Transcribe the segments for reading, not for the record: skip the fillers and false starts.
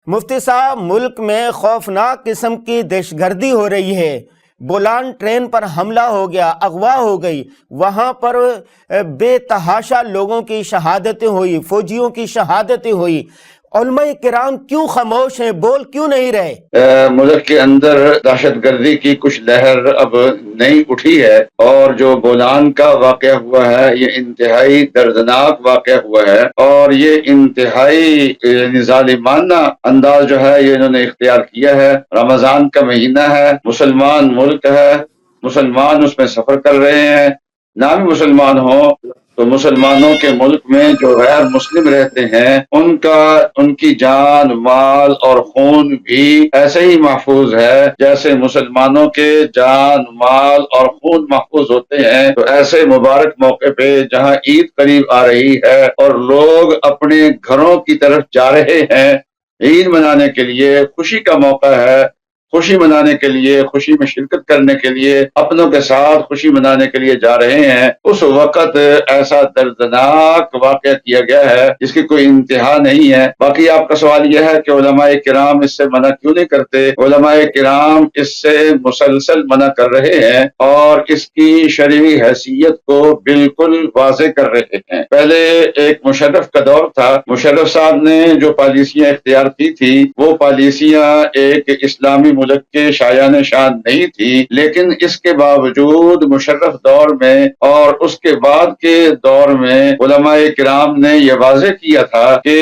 مفتی صاحب، ملک میں خوفناک قسم کی دہشت گردی ہو رہی ہے۔ بولان ٹرین پر حملہ ہو گیا، اغوا ہو گئی، وہاں پر بے تحاشا لوگوں کی شہادتیں ہوئی، فوجیوں کی شہادتیں ہوئی۔ علماء کرام کیوں خاموش ہیں، بول کیوں نہیں رہے؟ ملک کے اندر دہشت گردی کی کچھ لہر اب نئی اٹھی ہے، اور جو بولان کا واقعہ ہوا ہے یہ انتہائی دردناک واقعہ ہوا ہے، اور یہ انتہائی ظالمانہ انداز جو ہے یہ انہوں نے اختیار کیا ہے۔ رمضان کا مہینہ ہے، مسلمان ملک ہے، مسلمان اس میں سفر کر رہے ہیں، نہ بھی مسلمان ہوں تو مسلمانوں کے ملک میں جو غیر مسلم رہتے ہیں ان کی جان، مال اور خون بھی ایسے ہی محفوظ ہے جیسے مسلمانوں کے جان، مال اور خون محفوظ ہوتے ہیں۔ تو ایسے مبارک موقع پہ جہاں عید قریب آ رہی ہے اور لوگ اپنے گھروں کی طرف جا رہے ہیں عید منانے کے لیے، خوشی کا موقع ہے، خوشی منانے کے لیے، خوشی میں شرکت کرنے کے لیے، اپنوں کے ساتھ خوشی منانے کے لیے جا رہے ہیں، اس وقت ایسا دردناک واقعہ کیا گیا ہے جس کی کوئی انتہا نہیں ہے۔ باقی آپ کا سوال یہ ہے کہ علماء کرام اس سے منع کیوں نہیں کرتے؟ علماء کرام اس سے مسلسل منع کر رہے ہیں اور اس کی شرعی حیثیت کو بالکل واضح کر رہے ہیں۔ پہلے ایک مشرف کا دور تھا، مشرف صاحب نے جو پالیسیاں اختیار کی تھی وہ پالیسیاں ایک اسلامی ملک کے شایان شان نہیں تھی، لیکن اس کے باوجود مشرف دور میں اور اس کے بعد کے دور میں علماء کرام نے یہ واضح کیا تھا کہ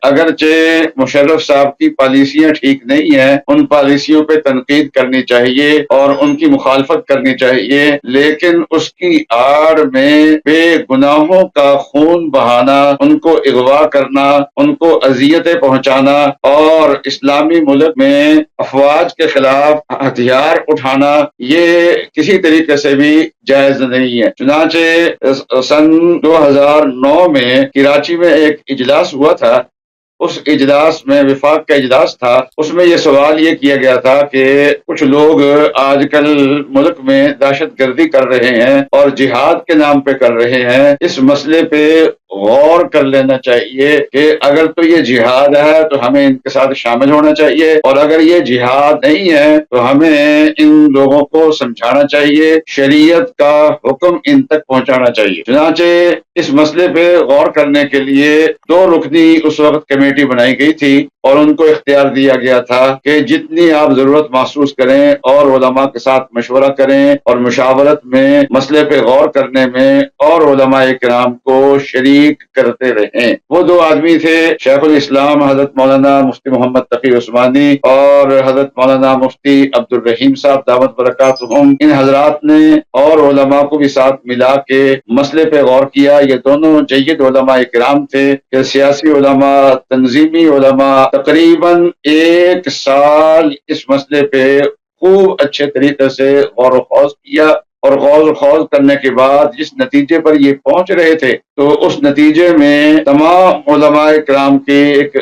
اگرچہ مشرف صاحب کی پالیسیاں ٹھیک نہیں ہیں، ان پالیسیوں پہ تنقید کرنی چاہیے اور ان کی مخالفت کرنی چاہیے، لیکن اس کی آڑ میں بے گناہوں کا خون بہانا، ان کو اغوا کرنا، ان کو اذیتیں پہنچانا اور اسلامی ملک میں افواج کے خلاف ہتھیار اٹھانا یہ کسی طریقے سے بھی جائز نہیں ہے۔ چنانچہ سن 2009 میں کراچی میں ایک اجلاس ہوا تھا، اس اجلاس میں وفاق کا اجلاس تھا، اس میں یہ سوال یہ کیا گیا تھا کہ کچھ لوگ آج کل ملک میں دہشت گردی کر رہے ہیں اور جہاد کے نام پہ کر رہے ہیں، اس مسئلے پہ غور کر لینا چاہیے کہ اگر تو یہ جہاد ہے تو ہمیں ان کے ساتھ شامل ہونا چاہیے، اور اگر یہ جہاد نہیں ہے تو ہمیں ان لوگوں کو سمجھانا چاہیے، شریعت کا حکم ان تک پہنچانا چاہیے۔ چنانچہ اس مسئلے پہ غور کرنے کے لیے 2 رکنی اس وقت کمیٹی بنائی گئی تھی اور ان کو اختیار دیا گیا تھا کہ جتنی آپ ضرورت محسوس کریں اور علماء کے ساتھ مشورہ کریں اور مشاورت میں مسئلے پہ غور کرنے میں اور علماء کرام کو شریک کرتے رہیں۔ وہ 2 آدمی تھے، شیخ الاسلام حضرت مولانا مفتی محمد تقی عثمانی اور حضرت مولانا مفتی عبد الرحیم صاحب دعوت برکاتہم۔ ان حضرات نے اور علماء کو بھی ساتھ ملا کے مسئلے پہ غور کیا۔ یہ دونوں جید علماء کرام تھے کہ سیاسی علماء، تنظیمی علماء، تقریباً 1 سال اس مسئلے پہ خوب اچھے طریقے سے غور و خوض کیا، اور غور و خوض کرنے کے بعد جس نتیجے پر یہ پہنچ رہے تھے تو اس نتیجے میں تمام علماء کرام کے ایک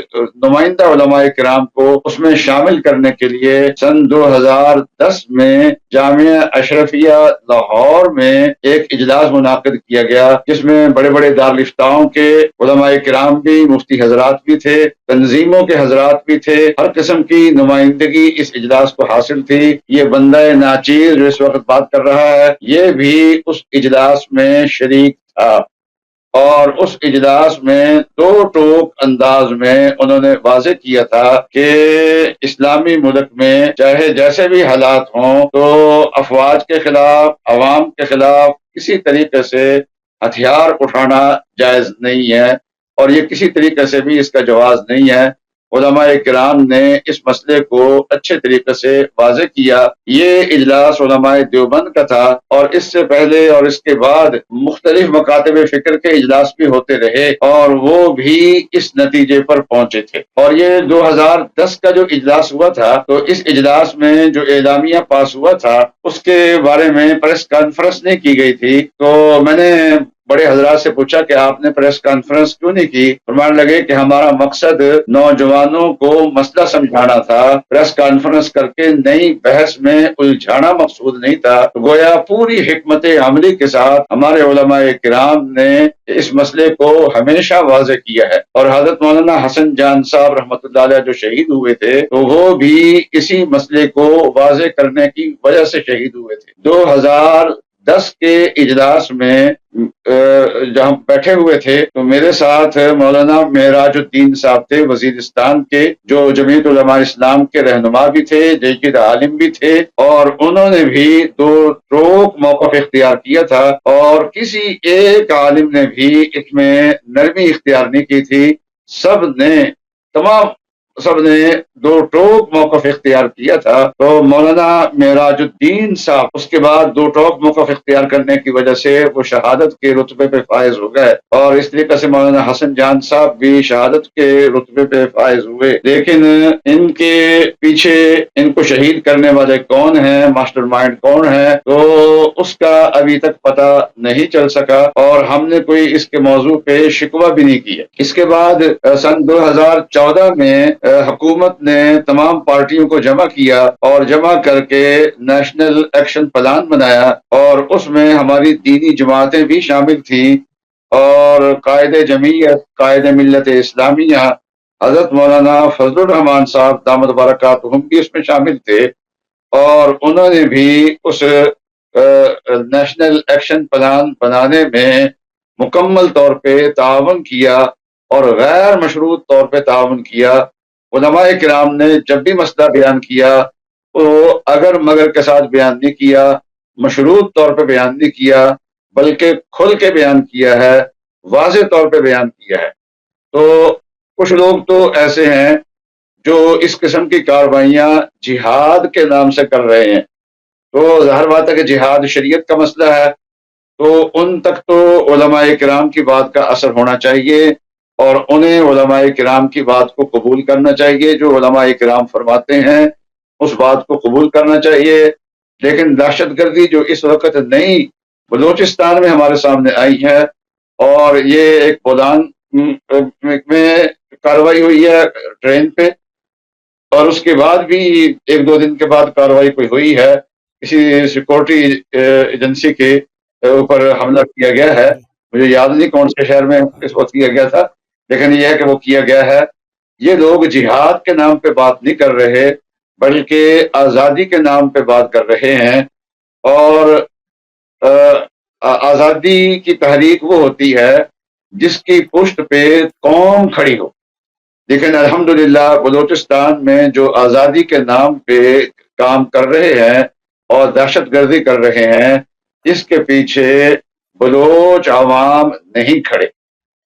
نمائندہ علماء کرام کو اس میں شامل کرنے کے لیے سن 2010 میں جامعہ اشرفیہ لاہور میں ایک اجلاس منعقد کیا گیا، جس میں بڑے بڑے دارالفتاؤں کے علماء کرام بھی، مفتی حضرات بھی تھے، تنظیموں کے حضرات بھی تھے، ہر قسم کی نمائندگی اس اجلاس کو حاصل تھی۔ یہ بندہ ناچیز جو اس وقت بات کر رہا ہے یہ بھی اس اجلاس میں شریک تھا، اور اس اجلاس میں 2 ٹوک انداز میں انہوں نے واضح کیا تھا کہ اسلامی ملک میں چاہے جیسے بھی حالات ہوں تو افواج کے خلاف، عوام کے خلاف کسی طریقے سے ہتھیار اٹھانا جائز نہیں ہے، اور یہ کسی طریقے سے بھی اس کا جواز نہیں ہے۔ علماء کرام نے اس مسئلے کو اچھے طریقے سے واضح کیا۔ یہ اجلاس علماء دیوبند کا تھا، اور اس سے پہلے اور اس کے بعد مختلف مکاتب فکر کے اجلاس بھی ہوتے رہے اور وہ بھی اس نتیجے پر پہنچے تھے۔ اور یہ 2010 کا جو اجلاس ہوا تھا تو اس اجلاس میں جو اعلامیہ پاس ہوا تھا اس کے بارے میں پریس کانفرنس نہیں کی گئی تھی، تو میں نے بڑے حضرات سے پوچھا کہ آپ نے پریس کانفرنس کیوں نہیں کی؟ فرمانے لگے کہ ہمارا مقصد نوجوانوں کو مسئلہ سمجھانا تھا، پریس کانفرنس کر کے نئی بحث میں الجھانا مقصود نہیں تھا۔ گویا پوری حکمت عملی کے ساتھ ہمارے علماء کرام نے اس مسئلے کو ہمیشہ واضح کیا ہے، اور حضرت مولانا حسن جان صاحب رحمۃ اللہ علیہ جو شہید ہوئے تھے تو وہ بھی اسی مسئلے کو واضح کرنے کی وجہ سے شہید ہوئے تھے۔ 2010 کے اجلاس میں جہاں بیٹھے ہوئے تھے تو میرے ساتھ مولانا معراج الدین صاحب تھے وزیرستان کے، جو جمعیت علماء اسلام کے رہنما بھی تھے، جید عالم بھی تھے، اور انہوں نے بھی دو ٹوک موقف اختیار کیا تھا، اور کسی ایک عالم نے بھی اس میں نرمی اختیار نہیں کی تھی۔ سب نے دو ٹوک موقف اختیار کیا تھا۔ تو مولانا معراج الدین صاحب اس کے بعد دو ٹوک موقف اختیار کرنے کی وجہ سے وہ شہادت کے رتبے پہ فائز ہو گئے، اور اس طریقے سے مولانا حسن جان صاحب بھی شہادت کے رتبے پہ فائز ہوئے۔ لیکن ان کے پیچھے ان کو شہید کرنے والے کون ہیں، ماسٹر مائنڈ کون ہے، تو اس کا ابھی تک پتہ نہیں چل سکا، اور ہم نے کوئی اس کے موضوع پہ شکوہ بھی نہیں کیا۔ اس کے بعد سن 2014 میں حکومت نے تمام پارٹیوں کو جمع کیا، اور جمع کر کے نیشنل ایکشن پلان بنایا، اور اس میں ہماری دینی جماعتیں بھی شامل تھیں، اور قائد جمعیت، قائد ملت اسلامیہ حضرت مولانا فضل الرحمان صاحب دامت برکاتہم بھی اس میں شامل تھے، اور انہوں نے بھی اس نیشنل ایکشن پلان بنانے میں مکمل طور پہ تعاون کیا، اور غیر مشروط طور پہ تعاون کیا۔ علماء کرام نے جب بھی مسئلہ بیان کیا تو اگر مگر کے ساتھ بیان نہیں کیا، مشروط طور پہ بیان نہیں کیا، بلکہ کھل کے بیان کیا ہے، واضح طور پہ بیان کیا ہے۔ تو کچھ لوگ تو ایسے ہیں جو اس قسم کی کارروائیاں جہاد کے نام سے کر رہے ہیں، تو ظاہر بات ہے کہ جہاد شریعت کا مسئلہ ہے، تو ان تک تو علماء کرام کی بات کا اثر ہونا چاہیے، اور انہیں علماء کرام کی بات کو قبول کرنا چاہیے، جو علماء کرام فرماتے ہیں اس بات کو قبول کرنا چاہیے۔ لیکن دہشت گردی جو اس وقت نئی بلوچستان میں ہمارے سامنے آئی ہے، اور یہ ایک بولان میں کارروائی ہوئی ہے ٹرین پہ، اور اس کے بعد بھی ایک دو دن کے بعد کارروائی کوئی ہوئی ہے، کسی سیکورٹی ایجنسی کے اوپر حملہ کیا گیا ہے، مجھے یاد نہیں کون سے شہر میں اس وقت کیا گیا تھا، لیکن یہ ہے کہ وہ کیا گیا ہے۔ یہ لوگ جہاد کے نام پہ بات نہیں کر رہے، بلکہ آزادی کے نام پہ بات کر رہے ہیں، اور آزادی کی تحریک وہ ہوتی ہے جس کی پشت پہ قوم کھڑی ہو۔ لیکن الحمدللہ بلوچستان میں جو آزادی کے نام پہ کام کر رہے ہیں اور دہشت گردی کر رہے ہیں، اس کے پیچھے بلوچ عوام نہیں کھڑے،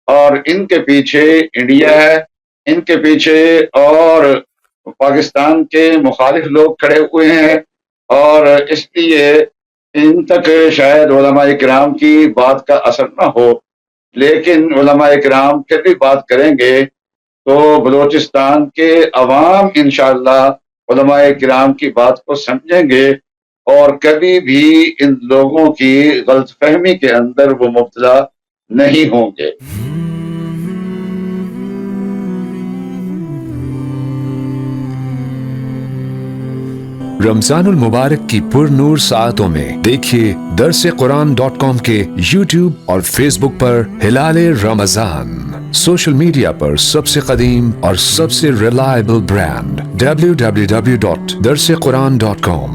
اور ان کے پیچھے انڈیا ہے، ان کے پیچھے اور پاکستان کے مخالف لوگ کھڑے ہوئے ہیں، اور اس لیے ان تک شاید علماء کرام کی بات کا اثر نہ ہو، لیکن علماء کرام پھر بھی بات کریں گے تو بلوچستان کے عوام انشاءاللہ علماء کرام کی بات کو سمجھیں گے، اور کبھی بھی ان لوگوں کی غلط فہمی کے اندر وہ مبتلا نہیں ہوں گے۔ رمضان المبارک کی پر نور ساعتوں میں دیکھیے درسقرآن.com کے یوٹیوب اور فیس بک پر ہلال رمضان، سوشل میڈیا پر سب سے قدیم اور سب سے ریلائبل برانڈ www.درسقرآن.com